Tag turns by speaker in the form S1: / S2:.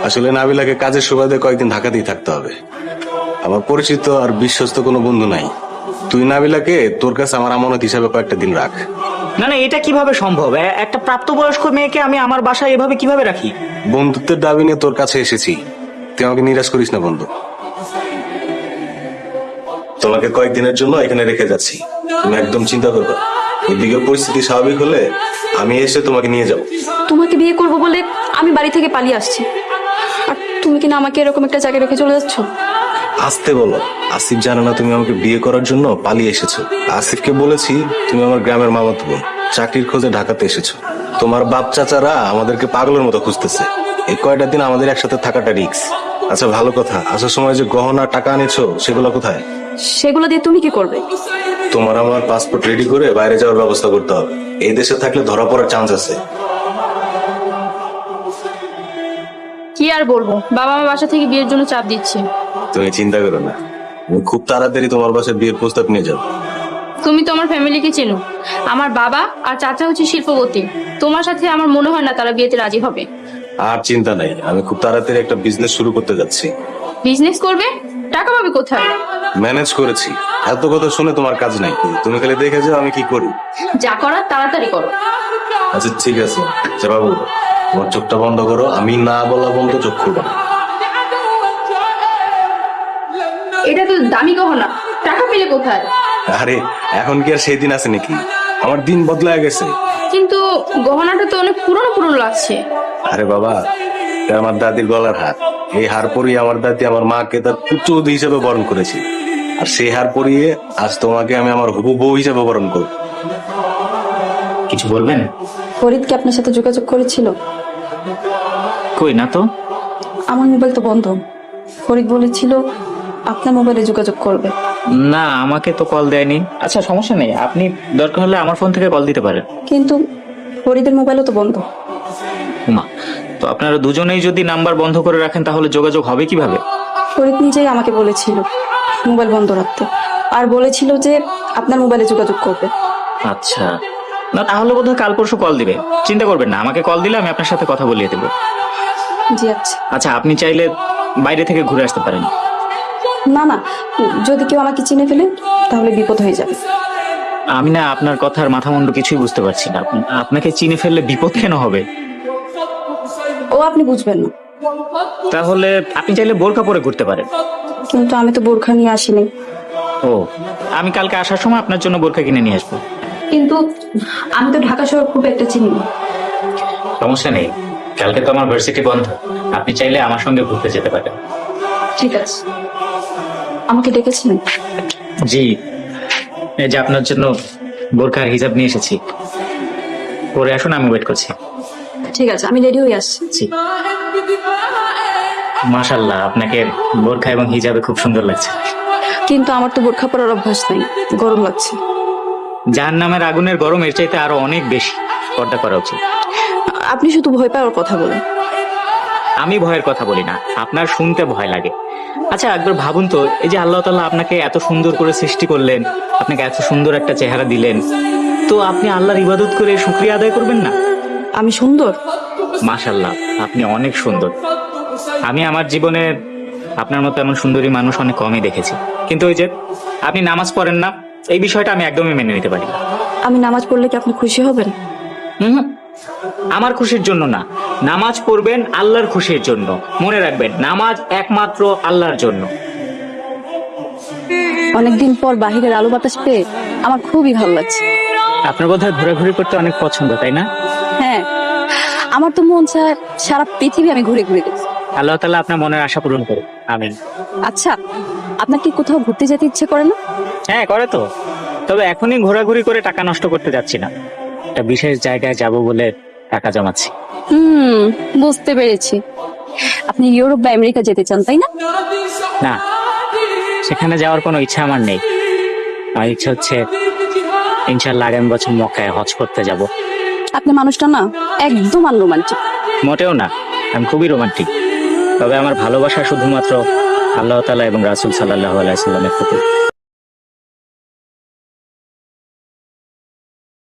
S1: আসলে নাবিলাকে কাজের সুবাদে কয়েকদিন ঢাকাতেই থাকতে হবে। আমার পরিচিত আর বিশ্বস্ত কোনো বন্ধু নাই। তুই নাবিলাকে তোর কাছে আমার আমানত হিসাবে কয়েকটা দিন রাখ।
S2: না না, এটা কিভাবে সম্ভব? একটা প্রাপ্তবয়স্ক মেয়েকে আমি আমার বাসায় এভাবে কিভাবে রাখি?
S1: বন্ধুত্বের দাবি নিয়ে তোর কাছে এসেছি, তুই আমাকে নিরাশ করিস না বন্ধু। তোমাকে কয়েকদিনের জন্য এখানে রেখে যাচ্ছি, তুমি একদম চিন্তা করবে। এদিকে পরিস্থিতি স্বাভাবিক হলে আমি এসে তোমাকে নিয়ে যাব।
S3: তোমাকে বিয়ে করব বলে আমি বাড়ি থেকে পালিয়ে আসছি, আর তুমি কিনা আমাকে এরকম একটা জায়গায় রেখে চলে যাচ্ছ?
S1: আসতে বলো, আসিফ জানে না তুমি আমাকে বিয়ে করার জন্য পালিয়ে এসেছো। আসিফকে বলেছি তুমি আমার গ্রামের মামাতো বোন, চাকরির খোঁজে ঢাকাতে এসেছো। তোমার বাপ চাচারা আমাদেরকে পাগলের মতো খুঁজতেছে। এই কয়টা দিন আমাদের একসাথে থাকাটা রিস্ক। আচ্ছা ভালো কথা, আসার সময় যে গহনা টাকা আনেছো সেগুলো কোথায়?
S3: সেগুলো দিয়ে তুমি কি করবে?
S1: তোমার আমার পাসপোর্ট রেডি করে বাইরে যাওয়ার ব্যবস্থা করতে হবে। এই দেশে থাকলে ধরা পড়ার চান্স আছে।
S4: কি আর বলবো, বাবা মা বাসা থেকে বিয়ের জন্য চাপ দিচ্ছে।
S1: তুমি চিন্তা করো না, আমি খুব তাড়াতাড়ি তোমার বাসায় বিয়ের প্রস্তাব নিয়ে যাবো।
S4: তুমি তো আমার ফ্যামিলিকে চেনো, আমার বাবা আর চাচা হচ্ছে শিল্পপতি। তোমার সাথে আমার মনে হয় না তারা বিয়েতে রাজি হবে।
S1: আর চিন্তা নাই, আমি খুব তাড়াতাড়ি একটা বিজনেস শুরু করতে যাচ্ছি।
S4: বিজনেস করবে? টাকা পাবে কোথায়?
S1: ম্যানেজ করেছি। এত কথা শুনে তোমার কাজ নাই, তুমি খালি দেখে যাও আমি কি করি।
S4: যা করার তাড়াতাড়ি করো।
S1: আচ্ছা ঠিক আছে, আচ্ছা বাবু তোমার চোখটা বন্ধ করো, আমি না বলা বন্ধ চোখ খুলবো না।
S4: এটা তো দামি গহনা, টাকা পেলে কোথায়?
S1: আরে এখন কি আর সেই দিন আছে নাকি? আমার দিন বদলায় গেছে।
S4: কিন্তু গহনাটা তো অনেক পুরনো পুরনো লাগছে।
S1: আরে বাবা, এটা আমার দাদির গলার হার। এই হার পরিয়ে আমার দাদি আমার মাকে তার পুত্রবধূ হিসেবে বরণ করেছি, আর সেই হার পরিয়ে আজ তোমাকে আমি আমার হবু বউ হিসেবে বরণ করব।
S2: কিছু বলবেন?
S3: ফরিদ কি আপনার সাথে যোগাযোগ করেছিল?
S2: কই না তো।
S3: আমার মোবাইল তো বন্ধ। ফরিদ বলেছিল আপনার মোবাইলে যোগাযোগ করবে।
S2: না, আমাকে তো কল দেয়নি। আচ্ছা সমস্যা নেই, আপনি দরকার হলে আমার ফোন থেকে কল দিতে পারেন।
S3: কিন্তু ফরিদের মোবাইলও তো বন্ধ।
S2: মা, তো আপনারা দুজনেই যদি নাম্বার বন্ধ করে রাখেন তাহলে যোগাযোগ হবে কিভাবে?
S3: ফরিদ নিজেই আমাকে বলেছিল মোবাইল বন্ধ রাখতে, আর বলেছিল যে আপনার মোবাইলে যোগাযোগ করবে।
S2: আচ্ছা, না তাহলে বোধহয় কাল পরশু কল দিবে। চিন্তা করবেন না, আমাকে কল দিলে আমি আপনার সাথে কথা বলিয়ে দেবো।
S3: জি আচ্ছা।
S2: আচ্ছা, আপনি চাইলে বাইরে থেকে ঘুরে আসতে পারেন।
S3: না না, যদি কেউ আমাকে চিনে ফেলে তাহলে বিপদ হয়ে যাবে।
S2: আমি না আপনার কথার মাথা মুন্ডু কিছুই বুঝতে পারছি না। আপনাকে চিনে ফেললে বিপদ কেন হবে?
S3: ও আপনি বুঝবেন না।
S2: তাহলে আপনি চাইলে বোরকা পরে ঘুরতে পারেন।
S3: কিন্তু আমি তো বোরখা নিয়ে আসিনি।
S2: ও, আমি কালকে আসার সময় আপনার জন্য বোরকা কিনে নিয়ে আসবো।
S3: কিন্তু আমি তো ঢাকা শহর খুব একটা চিনি না।
S2: সমস্যা নেই, কালকে তো আমার ভার্সিটি বন্ধ, আপনি চাইলে আমার সঙ্গে ঘুরতে যেতে পারেন।
S3: ঠিক আছে। আমাকে ডেকেছিলেন?
S2: জি, এই যে আপনার জন্য বোরকার হিজাব নিয়ে এসেছি, পরে আসুন, আমি ওয়েট করছি।
S3: ঠিক আছে, আমি রেডি হয়ে আসছি।
S2: জি। মাশাআল্লাহ, আপনাকে বোরকা এবং হিজাবে খুব সুন্দর লাগছে।
S3: কিন্তু আমার তো বোরখা পরার অভ্যাস নাই, গরম লাগছে।
S2: জাহান্নামের আগুনের গরম এর চাইতে আরো অনেক বেশি, পর্দা করা উচিত।
S3: আপনি শুধু ভয় পাওয়ার কথা বলেন।
S2: আমি ভয়ের কথা বলি না, আপনার শুনতে ভয় লাগে। আচ্ছা একবার ভাবুন তো, এই যে আল্লাহ তাআলা আপনাকে এত সুন্দর করে সৃষ্টি করলেন, আপনাকে এত সুন্দর একটা চেহারা দিলেন, তো আপনি আল্লাহর ইবাদত করে শুকরিয়া আদায় করবেন না?
S3: আমি সুন্দর?
S2: মাশাআল্লাহ, আপনি অনেক সুন্দর। আমি আমার জীবনে আপনার মতো এমন সুন্দরী মানুষ অনেক কমই দেখেছি। কিন্তু ওই যে আপনি নামাজ পড়েন না, এই বিষয়টা আমি একদমই মেনে নিতে পারি না।
S3: আমি নামাজ পড়লে কি আপনি খুশি হবেন?
S2: হুম, আমার খুশির জন্য না, নামাজ পড়বেন আল্লাহর খুশির জন্য। মনে রাখবেন, নামাজ একমাত্র আল্লাহর জন্য।
S3: অনেকদিন পর বাহিরের আলো বাতাস পেয়ে আমার খুবই ভালো লাগছে।
S2: আপনার বোধহয় ঘোরাঘুরি করতে অনেক পছন্দ, তাই না?
S3: হ্যাঁ, আমার তো মন চায় সারা পৃথিবী আমি ঘুরে ঘুরে দেখি।
S2: আল্লাহ তাআলা আপনার মনের আশা পূরণ করুন, আমিন।
S3: আচ্ছা, আপনার কি কোথাও ঘুরতে যেতে ইচ্ছে করে না?
S2: হ্যাঁ করে তো, তবে এখনই ঘোরাঘুরি করে টাকা নষ্ট করতে যাচ্ছি না। একটা বিশেষ জায়গায় যাব বলে টাকা জমাচ্ছি।
S3: বুঝতে পেরেছি। আপনি ইউরোপ বা আমেরিকা যেতে চান, তাই না?
S2: না, সেখানে যাওয়ার কোনো ইচ্ছা আমার নেই। আমার ইচ্ছা হচ্ছে ইনশাআল্লাহ আগামী বছর মক্কায় হজ করতে যাব।
S3: আপনি মানুষটা না একদম আনরোমান্টিক।
S2: মোটেও না, আমি খুবই রোমান্টিক। তবে আমার ভালোবাসা শুধুমাত্র আল্লাহ তাআলা এবং রাসূল সাল্লাল্লাহু আলাইহি ওয়াসাল্লামের প্রতি।